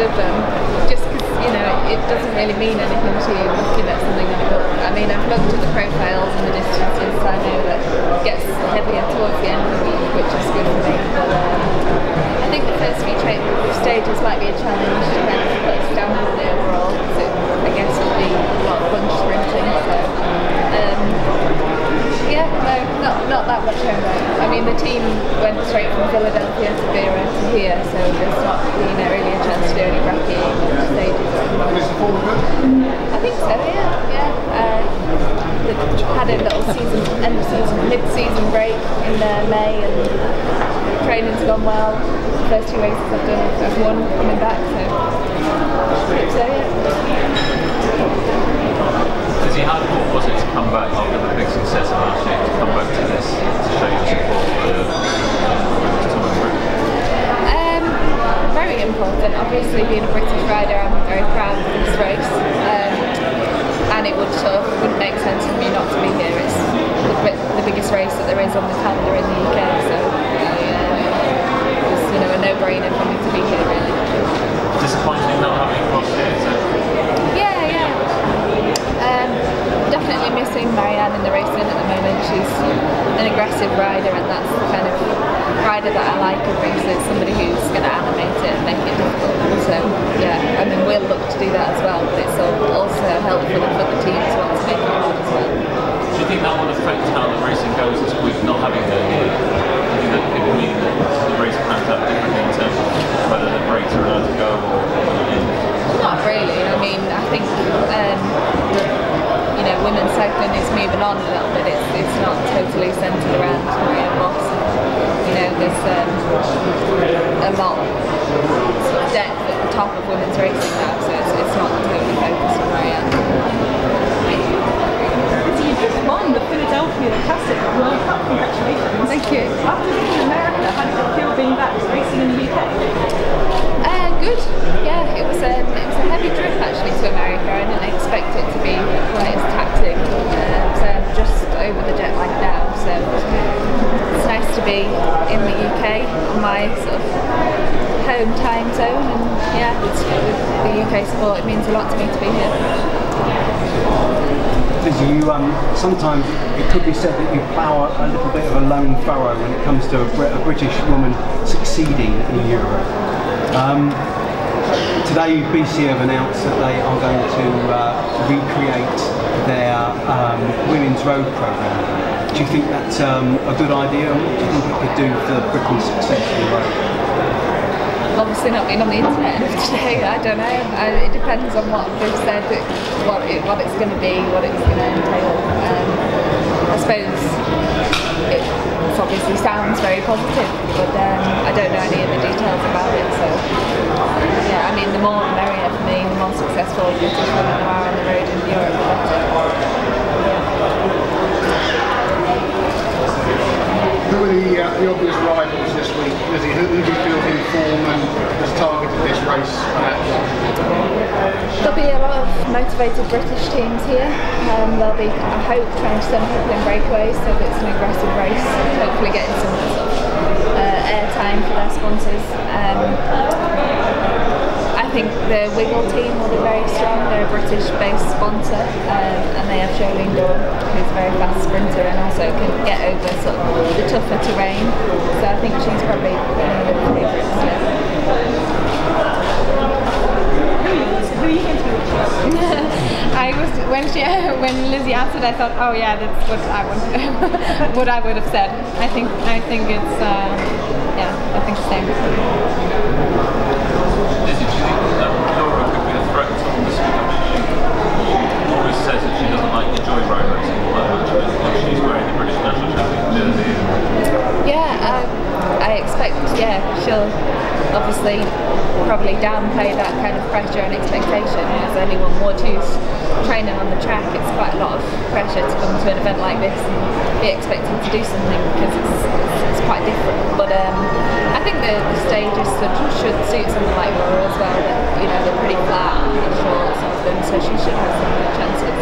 of just because, you know, it doesn't really mean anything to you looking at something on a book. I mean, I've looked at the profiles and the distances, so I know that it gets heavier towards the end of the week, which is good for me. But I think the first few stages might be a challenge to kind of put a stamp on the overall, because I guess it would be a lot of bunch sprinting. So yeah, no, not that much homework. I mean, the team went straight from Philadelphia to Vera to here, so there's not, you know, really a chance to do any racking stages. I think so, yeah. Had a little end of season, mid-season break in May, and training's gone well. The first 2 races I've done, I've won coming back, so yeah. Lizzie, how important was it to come back after the big success of last year, to come back to this, to show your support for the women's group? Very important. Obviously, being a British rider, I'm very proud of this race, and it wouldn't make sense for me not to be here. It's the biggest race that there is on the calendar in the UK, so it's, you know, a no-brainer for me to be here, really. Disappointing not having you across here, is it? Yeah. Definitely missing Marianne in the racing at the moment. She's an aggressive rider, and that's the kind of rider that I like in races, somebody who's going to animate it and make it difficult. So yeah, I mean, we'll look to do that as well, but it's also helpful for the team as well to make it hard as well. Do you think that will affect how the racing goes this week, not having her here? Do you think that could mean that the race plans out differently in terms of whether the breaks are allowed to go or not really. I mean, I think you know, women's cycling is moving on a little bit. It's not totally centred around Maria Boss. You know, there's a lot of depth at the top of women's racing now, so it's not totally focused on Marianne. So you just won the Philadelphia Classic World Cup. Congratulations! Thank you. After being in America, how did it feel being back racing in the UK? Good. Yeah, it was a heavy trip actually to America. I didn't expect it to be quite as taxing. So I'm just over the jet lag now, so it's nice to be in the UK on my sort of home time zone, and yeah, with the UK support, it means a lot to me to be here. Lizzie, sometimes it could be said that you plough a little bit of a lone furrow when it comes to a British woman succeeding in Europe. Today BC have announced that they are going to recreate their women's road programme. Do you think that's a good idea, and what do you think it could do for Britain's success in the road? Obviously not been on the internet today, I don't know. It depends on what they've said, what it's going to be, what it's going to entail. I suppose it obviously sounds very positive, but I don't know any of the details about it, so yeah, I mean, the more the merrier for me, the more successful British women there are on the road in Europe, the better. Who are the obvious rivals this week, Lizzie? Who do you feel in form and has targeted this race perhaps? There'll be a lot of motivated British teams here. They'll be, I hope, trying to send people in breakaways so that it's an aggressive race, hopefully getting some sort of airtime for their sponsors. I think the Wiggle team will be very strong. They're a British-based sponsor, and they have Jolene Dawn, who's a very fast sprinter and also can get over sort of the tougher terrain. So I think she's probably one of the favourites. Who are you going to be watching? When Lizzie answered, I thought, oh yeah, that's what I would what I would have said. I think it's yeah, I think the same. Lizzie, do you think that Laura could be a threat to this? She always says that she doesn't like the joyride racing all that much, but she's wearing the British national champion jersey. Yeah, I expect, yeah, she'll obviously probably downplay that kind of pressure and expectation, as anyone would who's training on the track. It's quite a lot of pressure to come to an event like this and be expected to do something, because it's quite different. But I think the stages should suit someone like Laura as well. That, you know, they're pretty flat and short, some of them, so she should have some good chances.